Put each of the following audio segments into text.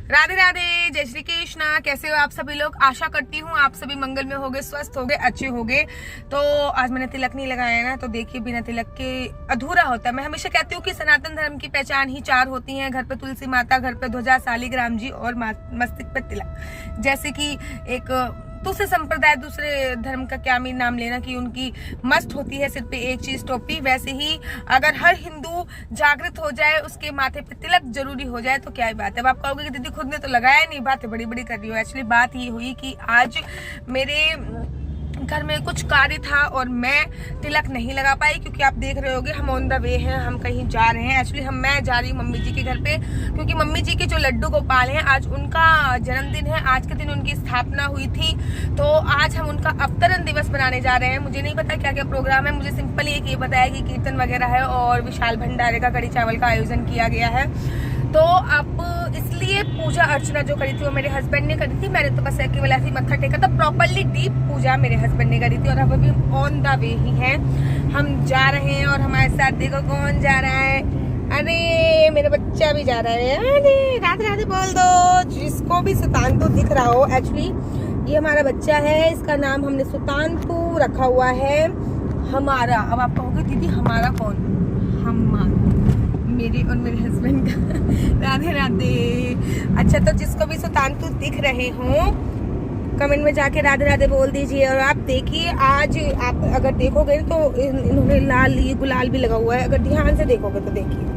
राधे राधे, जय श्री कृष्णा। कैसे हो आप सभी लोग? आशा करती हूँ आप सभी मंगल में होगे, स्वस्थ होगे, अच्छे होगे। तो आज मैंने तिलक नहीं लगाया है ना, तो देखिए बिना तिलक के अधूरा होता है। मैं हमेशा कहती हूँ कि सनातन धर्म की पहचान ही 4 होती हैं। घर पे तुलसी माता, घर पे ध्वजा, शालिग्राम जी और मस्तक पे तिलक। जैसे कि एक दूसरे संप्रदाय, दूसरे धर्म का क्या मैं नाम लेना कि उनकी मस्त होती है सिर्फ पे एक चीज टोपी, वैसे ही अगर हर हिंदू जागृत हो जाए, उसके माथे पे तिलक जरूरी हो जाए तो क्या ही बात है। अब आप कहोगे कि दीदी खुद ने तो लगाया नहीं, बातें बड़ी बड़ी कर रही हो। एक्चुअली बात ये हुई कि आज मेरे घर में कुछ कार्य था और मैं तिलक नहीं लगा पाई, क्योंकि आप देख रहे होगे हम ऑन द वे हैं, हम कहीं जा रहे हैं। एक्चुअली मैं जा रही हूँ मम्मी जी के घर पे, क्योंकि मम्मी जी के जो लड्डू गोपाल हैं आज उनका जन्मदिन है। आज के दिन उनकी स्थापना हुई थी, तो आज हम उनका अवतरण दिवस मनाने जा रहे हैं। मुझे नहीं पता क्या क्या प्रोग्राम है, मुझे सिंपल एक ये बताया कि कीर्तन वगैरह है और विशाल भंडारे का कढ़ी चावल का आयोजन किया गया है। तो अब इसलिए पूजा अर्चना जो करी थी वो मेरे हस्बैंड ने करी थी। मैंने तो बस केवल ऐसे ही मत्था टेका था। प्रॉपरली डीप पूजा मेरे हस्बैंड ने करी थी और अब अभी ऑन द वे ही हैं, हम जा रहे हैं। और हमारे साथ देखो कौन जा रहा है। अरे मेरा बच्चा भी जा रहा है। अरे राधे राधे बोल दो जिसको भी सुतांतु दिख रहा हो। एक्चुअली ये हमारा बच्चा है, इसका नाम हमने सुतांतु रखा हुआ है। हमारा, अब आप कहोगे दीदी हमारा कौन? हमारा मेरे और मेरे हस्बैंड का। राधे राधे। अच्छा, तो जिसको भी सुतांतु दिख रहे हो कमेंट में जाके राधे राधे बोल दीजिए। और आप देखिए आज आप अगर देखोगे तो इन्होंने लाल ये गुलाल भी लगा हुआ है। अगर ध्यान से देखोगे तो देखिए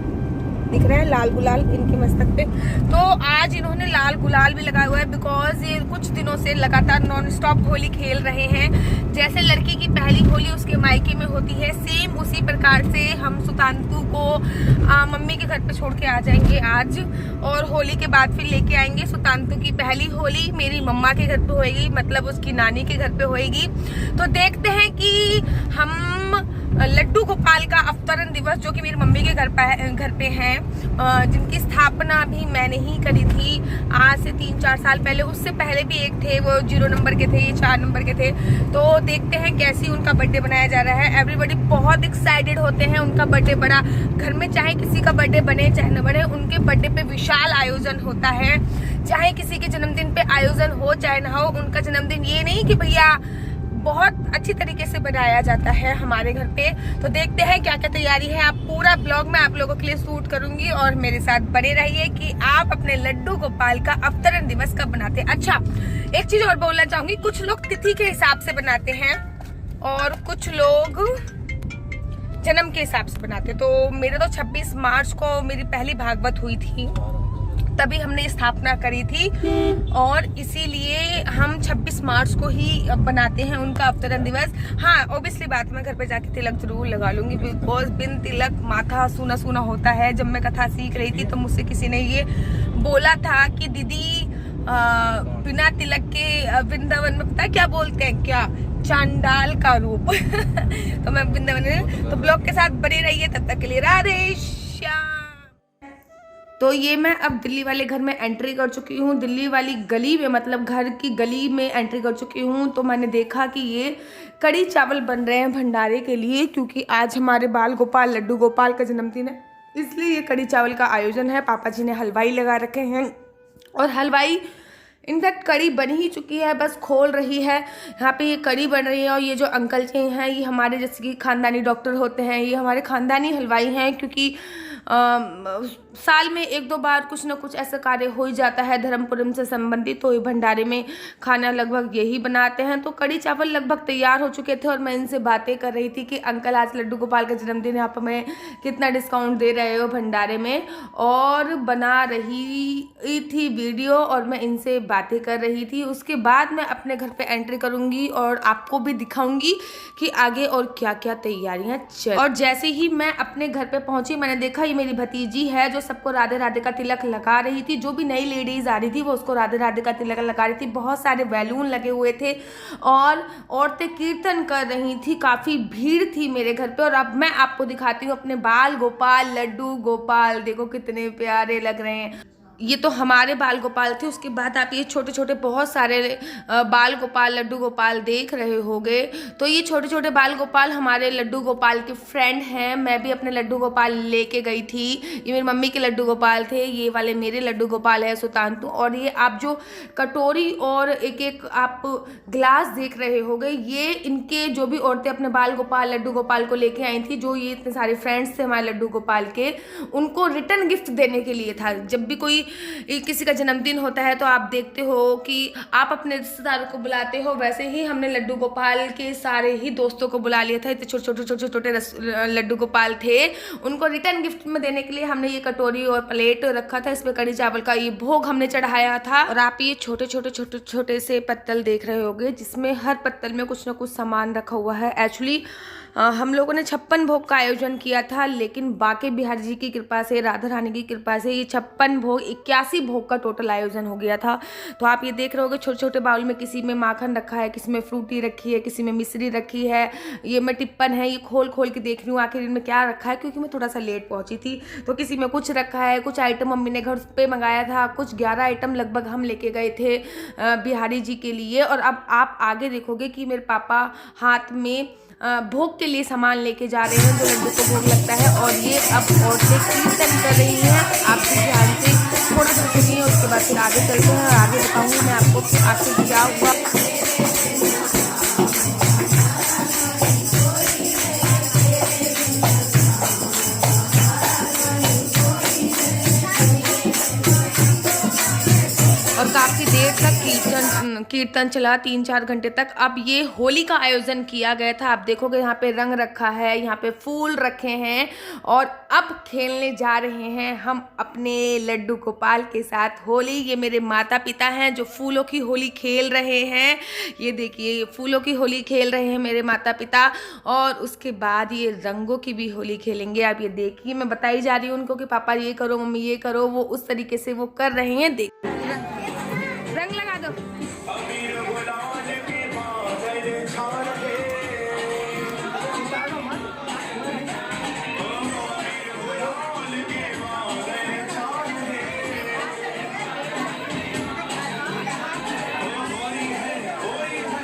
दिख रहा है लाल गुलाल इनके मस्तक पे। तो आज इन्होंने लाल गुलाल भी लगाया हुआ है, बिकॉज ये कुछ दिनों से लगातार नॉन स्टॉप होली खेल रहे हैं। जैसे लड़की की पहली होली उसके मायके में होती है, सेम उसी प्रकार से हम सुतांतु को मम्मी के घर पे छोड़ के आ जाएंगे आज, और होली के बाद फिर लेके आएंगे। सुतांतु की पहली होली मेरी मम्मा के घर पे होएगी, मतलब उसकी नानी के घर पे होएगी। तो देखते हैं कि हम लड्डू गोपाल का अवतरण दिवस, जो कि मेरी मम्मी के घर पे है, जिनकी स्थापना भी मैंने ही करी थी आज से 3-4 साल पहले। उससे पहले भी एक थे, वो 0 नंबर के थे, ये 4 नंबर के थे। तो देखते हैं कैसी उनका बर्थडे बनाया जा रहा है। एवरीबॉडी बहुत एक्साइटेड होते हैं उनका बर्थडे बड़ा। घर में चाहे किसी का बर्थडे बने चाहे न बने, उनके बर्थडे पे विशाल आयोजन होता है। चाहे किसी के जन्मदिन पे आयोजन हो चाहे ना हो, उनका जन्मदिन ये नहीं कि भैया बहुत अच्छी तरीके से बनाया जाता है हमारे घर पे। तो देखते हैं क्या क्या तैयारी है। आप पूरा ब्लॉग में आप लोगों के लिए शूट करूंगी और मेरे साथ बने रहिए कि आप अपने लड्डू गोपाल का अवतरण दिवस कब बनाते हैं। अच्छा, एक चीज और बोलना चाहूंगी, कुछ लोग तिथि के हिसाब से बनाते हैं और कुछ लोग जन्म के हिसाब से बनाते हैं। तो मेरे तो 26 मार्च को मेरी पहली भागवत हुई थी, तभी हमने स्थापना करी थी और इसीलिए हम 26 मार्च को ही बनाते हैं उनका अवतरण दिवस। हाँ, ऑब्वियसली बात, मैं घर पे जाके तिलक जरूर लगा लूंगी, बिकॉज बिन तिलक माथा सूना सूना होता है। जब मैं कथा सीख रही थी तो मुझसे किसी ने ये बोला था कि दीदी बिना तिलक के वृंदावन में पता क्या बोलते हैं, क्या चांडाल का रूप। तो मैं वृंदावन में, तो ब्लॉग के साथ बने रहिए। तब तक के लिए राधे श्याम। तो ये मैं अब दिल्ली वाले घर में एंट्री कर चुकी हूँ, दिल्ली वाली गली में, मतलब घर की गली में एंट्री कर चुकी हूँ। तो मैंने देखा कि ये कढ़ी चावल बन रहे हैं भंडारे के लिए, क्योंकि आज हमारे बाल गोपाल लड्डू गोपाल का जन्मदिन है, इसलिए ये कढ़ी चावल का आयोजन है। पापा जी ने हलवाई लगा रखे हैं और हलवाई इनफैक्ट कढ़ी बन ही चुकी है, बस खोल रही है। यहाँ पे ये कढ़ी बन रही है और ये जो अंकल जी हैं ये हमारे जैसे कि खानदानी डॉक्टर होते हैं, ये हमारे खानदानी हलवाई हैं, क्योंकि साल में 1-2 बार कुछ ना कुछ ऐसा कार्य हो ही जाता है धर्म पुरम से संबंधित। तो ये भंडारे में खाना लगभग यही बनाते हैं। तो कढ़ी चावल लगभग तैयार हो चुके थे और मैं इनसे बातें कर रही थी कि अंकल आज लड्डू गोपाल का जन्मदिन है, आप हमें कितना डिस्काउंट दे रहे हो भंडारे में, और बना रही थी वीडियो और मैं इनसे बातें कर रही थी। उसके बाद मैं अपने घर पे एंट्री करूँगी और आपको भी दिखाऊंगी कि आगे और क्या क्या तैयारियाँ चल। और जैसे ही मैं अपने घर पे पहुँची, मैंने देखा ये मेरी भतीजी है जो सबको राधे राधे का तिलक लगा रही थी। जो भी नई लेडीज आ रही थी वो उसको राधे राधे का तिलक लगा रही थी। बहुत सारे बैलून लगे हुए थे और औरतें कीर्तन कर रही थी, काफी भीड़ थी मेरे घर पे। और अब मैं आपको दिखाती हूँ अपने बाल गोपाल लड्डू गोपाल, देखो कितने प्यारे लग रहे हैं। ये तो हमारे बाल गोपाल थे। उसके बाद आप ये छोटे छोटे बहुत सारे बाल गोपाल, लड्डू गोपाल देख रहे होंगे। तो ये छोटे छोटे बाल गोपाल हमारे लड्डू गोपाल के फ्रेंड हैं। मैं भी अपने लड्डू गोपाल लेके गई थी। ये मेरी मम्मी के लड्डू गोपाल थे, ये वाले मेरे लड्डू गोपाल है सुतांतु। और ये आप जो कटोरी और एक एक आप ग्लास देख रहे होंगे, ये इनके जो भी औरतें अपने बाल गोपाल, लड्डू गोपाल को लेके आई थी, जो ये इतने सारे फ्रेंड्स थे हमारे लड्डू गोपाल के, उनको रिटर्न गिफ्ट देने के लिए था। जब भी कोई किसी का जन्मदिन होता है तो आप देखते हो कि आप अपने रिश्तेदारों को बुलाते हो, वैसे ही हमने लड्डू गोपाल के सारे ही दोस्तों को बुला लिया था। इतने छोटे छोटे छोटे लड्डू गोपाल थे, उनको रिटर्न गिफ्ट में देने के लिए हमने ये कटोरी और प्लेट रखा था। इसमें कड़ी चावल का ये भोग हमने चढ़ाया था। और आप ये छोटे छोटे छोटे छोटे से पत्तल देख रहे होंगे, जिसमें हर पत्तल में कुछ ना कुछ सामान रखा हुआ है। एक्चुअली हम लोगों ने 56 भोग का आयोजन किया था, लेकिन बाके बिहारी जी की कृपा से, राधा रानी की कृपा से ये 56 भोग 81 भोग का टोटल आयोजन हो गया था। तो आप ये देख रहे होगे छोटे छोटे बाउल में, किसी में माखन रखा है, किसी में फ्रूटी रखी है, किसी में मिश्री रखी है, ये मैं टिप्पन है, ये खोल खोल के देख रही हूँ आखिर इनमें क्या रखा है, क्योंकि मैं थोड़ा सा लेट पहुंची थी। तो किसी में कुछ रखा है, कुछ आइटम मम्मी ने घर पे मंगाया था, कुछ 11 आइटम लगभग हम लेके गए थे बिहारी जी के लिए। और अब आप आगे देखोगे कि मेरे पापा हाथ में भोग के लिए सामान लेके जा रहे हैं, जो लड्डू को भोग लगता है। और ये अब औरतें कीर्तन कर रही हैं। आप भी ध्यान से थोड़ा सा सुनिए, उसके बाद फिर आगे चलते हैं और आगे बताऊंगी मैं आपको आखिर क्या हुआ। और काफ़ी देर तक कीर्तन चला, 3-4 घंटे तक। अब ये होली का आयोजन किया गया था। आप देखोगे यहाँ पे रंग रखा है, यहाँ पे फूल रखे हैं, और अब खेलने जा रहे हैं हम अपने लड्डू गोपाल के साथ होली। ये मेरे माता पिता हैं जो फूलों की होली खेल रहे हैं। ये देखिए, फूलों की होली खेल रहे हैं मेरे माता पिता, और उसके बाद ये रंगों की भी होली खेलेंगे। आप ये देखिए, मैं बताई जा रही हूँ उनको कि पापा ये करो, मम्मी ये करो, वो उस तरीके से वो कर रहे हैं। देख, रंग लगा दो।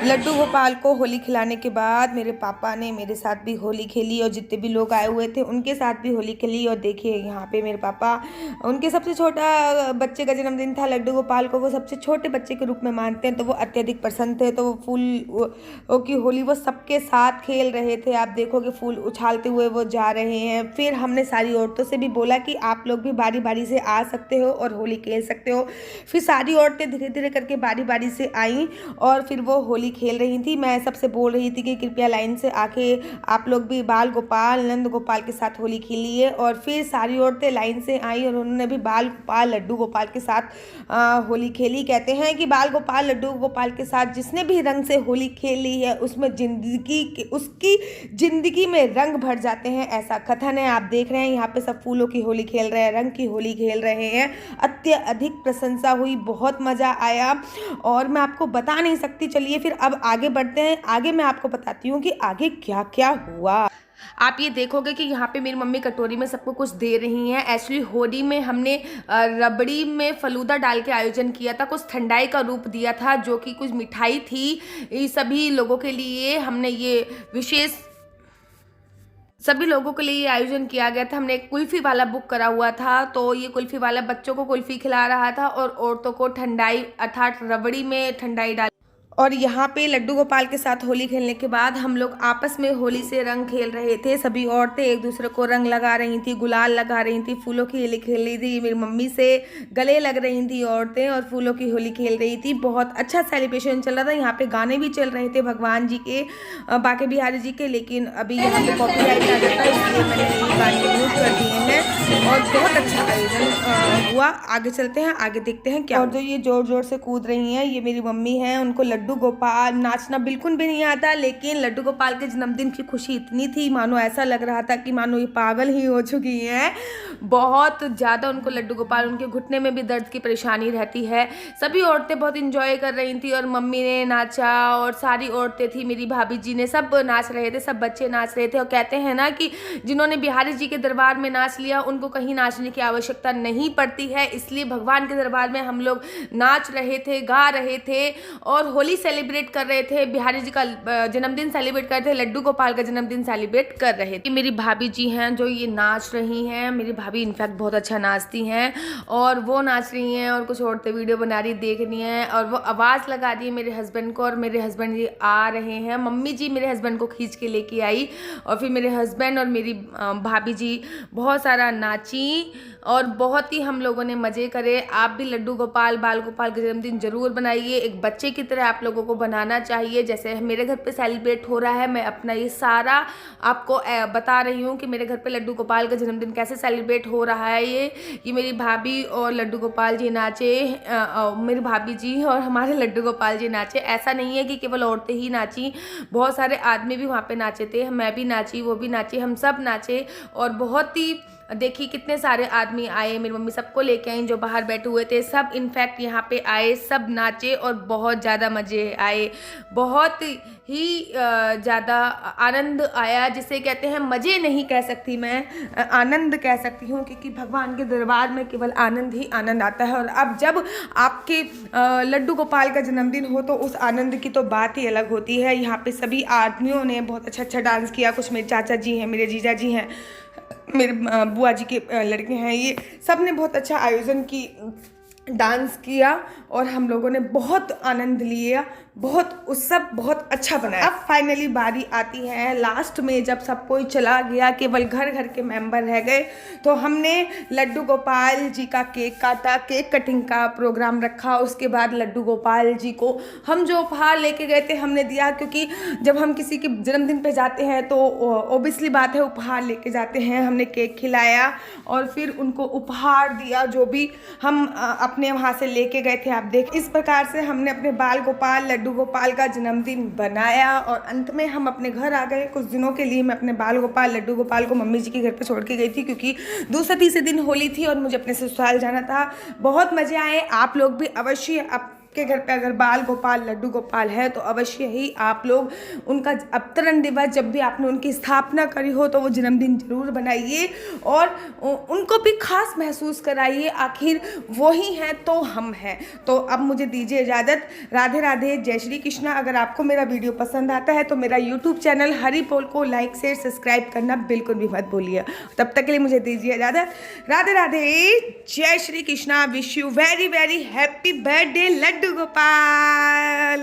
लड्डू गोपाल को होली खिलाने के बाद मेरे पापा ने मेरे साथ भी होली खेली, और जितने भी लोग आए हुए थे उनके साथ भी होली खेली। और देखिए यहाँ पे मेरे पापा, उनके सबसे छोटा बच्चे का जन्मदिन था लड्डू गोपाल को, वो सबसे छोटे बच्चे के रूप में मानते हैं, तो वो अत्यधिक प्रसन्न थे। तो वो फूल की होली वो सबके साथ खेल रहे थे। आप देखोगे फूल उछालते हुए वो जा रहे हैं। फिर हमने सारी औरतों से भी बोला कि आप लोग भी बारी बारी से आ सकते हो और होली खेल सकते हो। फिर सारी औरतें धीरे धीरे करके बारी बारी से आईं और फिर वो होली खेल रही थी। मैं सबसे बोल रही थी कि कृपया लाइन से आके आप लोग भी बाल गोपाल, नंद गोपाल के साथ होली खेलिए। और फिर सारी औरतें लाइन से आई और उन्होंने भी बाल गोपाल, लड्डू गोपाल के साथ होली खेली। कहते हैं कि बाल गोपाल, लड्डू गोपाल के साथ जिसने भी रंग से होली खेली है उसमें उसकी जिंदगी में रंग भर जाते हैं, ऐसा कथन है। आप देख रहे हैं यहाँ पे सब फूलों की होली खेल रहे हैं, रंग की होली खेल रहे हैं। अत्यधिक प्रशंसा हुई, बहुत मज़ा आया और मैं आपको बता नहीं सकती। चलिए फिर अब आगे बढ़ते हैं। आगे मैं आपको बताती हूँ कि आगे क्या क्या हुआ। आप ये देखोगे कि यहाँ पे मेरी मम्मी कटोरी में सबको कुछ दे रही हैं। एक्चुअली होली में हमने रबड़ी में फलूदा डाल के आयोजन किया था, कुछ ठंडाई का रूप दिया था, जो कि कुछ मिठाई थी। सभी लोगों के लिए हमने ये विशेष सभी लोगों के लिए ये आयोजन किया गया था। हमने एक कुल्फ़ी वाला बुक करा हुआ था, तो ये कुल्फ़ी वाला बच्चों को कुल्फ़ी खिला रहा था और औरतों को ठंडाई अर्थात रबड़ी में ठंडाई डाल। और यहाँ पे लड्डू गोपाल के साथ होली खेलने के बाद हम लोग आपस में होली से रंग खेल रहे थे। सभी औरतें एक दूसरे को रंग लगा रही थी, गुलाल लगा रही थी, फूलों की होली खेल रही थी। मेरी मम्मी से गले लग रही थी औरतें और फूलों की होली खेल रही थी। बहुत अच्छा सेलिब्रेशन चल रहा था। यहाँ पे गाने भी चल रहे थे भगवान जी के, बाके बिहारी जी के, लेकिन अभी यहाँ पे कॉपीराइट आ जाता है, इसलिए मैंने ये गाने म्यूट कर दिए हैं। और बहुत अच्छा आयोजन हुआ। आगे चलते हैं, आगे देखते हैं क्या। और जो ये जोर जोर से कूद रही हैं, ये मेरी मम्मी हैं। उनको लड्डू लड्डू गोपाल नाचना बिल्कुल भी नहीं आता, लेकिन लड्डू गोपाल के जन्मदिन की खुशी इतनी थी, मानो ऐसा लग रहा था कि मानो ये पागल ही हो चुकी हैं। बहुत ज़्यादा उनको लड्डू गोपाल, उनके घुटने में भी दर्द की परेशानी रहती है। सभी औरतें बहुत इंजॉय कर रही थी और मम्मी ने नाचा और सारी औरतें थी, मेरी भाभी जी ने, सब नाच रहे थे, सब बच्चे नाच रहे थे। और कहते हैं ना कि जिन्होंने बिहारी जी के दरबार में नाच लिया उनको कहीं नाचने की आवश्यकता नहीं पड़ती है, इसलिए भगवान के दरबार में हम लोग नाच रहे थे, गा रहे थे और होली सेलिब्रेट कर रहे थे, बिहारी जी का जन्मदिन सेलिब्रेट कर रहे थे, लड्डू गोपाल का जन्मदिन सेलिब्रेट कर रहे थे। मेरी भाभी जी हैं जो ये नाच रही हैं, मेरी भाभी इनफैक्ट बहुत अच्छा नाचती हैं और वो नाच रही हैं और कुछ औरतें वीडियो बना रही देखनी है और वो आवाज़ लगा दी मेरे हस्बैंड को और मेरे हस्बैंड जी आ रहे हैं। मम्मी जी मेरे हस्बैंड को खींच के लेके आई और फिर मेरे हस्बैंड और मेरी भाभी जी बहुत सारा नाची और बहुत ही हम लोगों ने मज़े करे। आप भी लड्डू गोपाल, बाल गोपाल का जन्मदिन ज़रूर बनाइए, एक बच्चे की तरह आप लोगों को बनाना चाहिए। जैसे मेरे घर पे सेलिब्रेट हो रहा है, मैं अपना ये सारा आपको बता रही हूँ कि मेरे घर पे लड्डू गोपाल का जन्मदिन कैसे सेलिब्रेट हो रहा है। ये मेरी भाभी और लड्डू गोपाल जी नाचे, मेरी भाभी जी और हमारे लड्डू गोपाल जी नाचे। ऐसा नहीं है कि केवल औरतें ही नाची, बहुत सारे आदमी भी वहाँ पे नाचे थे, मैं भी नाची, वो भी नाची, हम सब नाचे और बहुत ही देखिए कितने सारे आदमी आए, मेरी मम्मी सबको लेके आई जो बाहर बैठे हुए थे, सब इनफैक्ट यहाँ पे आए, सब नाचे और बहुत ज़्यादा मज़े आए, बहुत ही ज़्यादा आनंद आया, जिसे कहते हैं मज़े नहीं कह सकती मैं, आनंद कह सकती हूँ, क्योंकि भगवान के दरबार में केवल आनंद ही आनंद आता है। और अब जब आपके लड्डू गोपाल का जन्मदिन हो तो उस आनंद की तो बात ही अलग होती है। यहाँ पे सभी आदमियों ने बहुत अच्छा डांस किया, कुछ मेरे चाचा जी हैं, मेरे जीजा जी हैं, मेरे बुआ जी के लड़के हैं, ये सब ने बहुत अच्छा आयोजन की डांस किया और हम लोगों ने बहुत आनंद लिया, बहुत उत्सव बहुत अच्छा बनाया। अब फाइनली बारी आती है लास्ट में, जब सब कोई चला गया, केवल घर घर के मेंबर रह गए, तो हमने लड्डू गोपाल जी का केक काटा, केक कटिंग का प्रोग्राम रखा। उसके बाद लड्डू गोपाल जी को हम जो उपहार लेके गए थे हमने दिया, क्योंकि जब हम किसी के जन्मदिन पे जाते हैं तो ओबियसली बात है उपहार लेके जाते हैं। हमने केक खिलाया और फिर उनको उपहार दिया जो भी हम अपने वहाँ से लेके गए थे। आप देख, इस प्रकार से हमने अपने बाल गोपाल लड्डू गोपाल का जन्मदिन बनाया और अंत में हम अपने घर आ गए। कुछ दिनों के लिए मैं अपने बाल गोपाल लड्डू गोपाल को मम्मी जी के घर पे छोड़ के गई थी, क्योंकि दूसरे तीसरे दिन होली थी और मुझे अपने ससुराल जाना था। बहुत मज़े आए। आप लोग भी अवश्य के घर पे अगर बाल गोपाल लड्डू गोपाल है तो अवश्य ही आप लोग उनका अवतरण दिवस, जब भी आपने उनकी स्थापना करी हो तो वो जन्मदिन जरूर बनाइए और उनको भी खास महसूस कराइए। आखिर वो ही हैं तो हम हैं। तो अब मुझे दीजिए इजाज़त। राधे राधे, जय श्री कृष्णा। अगर आपको मेरा वीडियो पसंद आता है तो मेरा यूट्यूब चैनल हरी पोल को लाइक शेयर सब्सक्राइब करना बिल्कुल भी मत भूलिए। तब तक के लिए मुझे दीजिए इजाज़त। राधे राधे, जय Shri Krishna. Wish you very very happy birthday Laddu Gopal.